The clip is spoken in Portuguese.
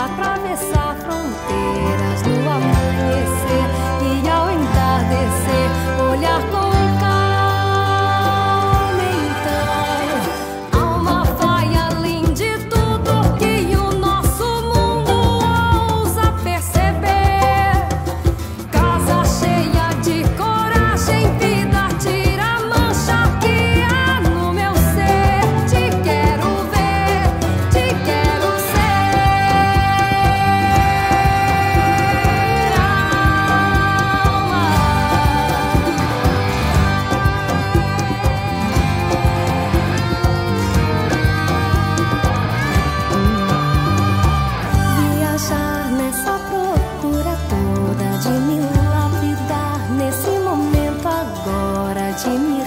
atravessar fronteiras no amanhecer e ao entardecer olhar com calma. Então, alma vai além de tudo que o nosso mundo ousa perceber. Casa cheia de coragem, vida tira a mancha que há no meu ser. Te quero ver, te quero ser. Viajar nessa procura toda de me lapidar nesse momento agora de me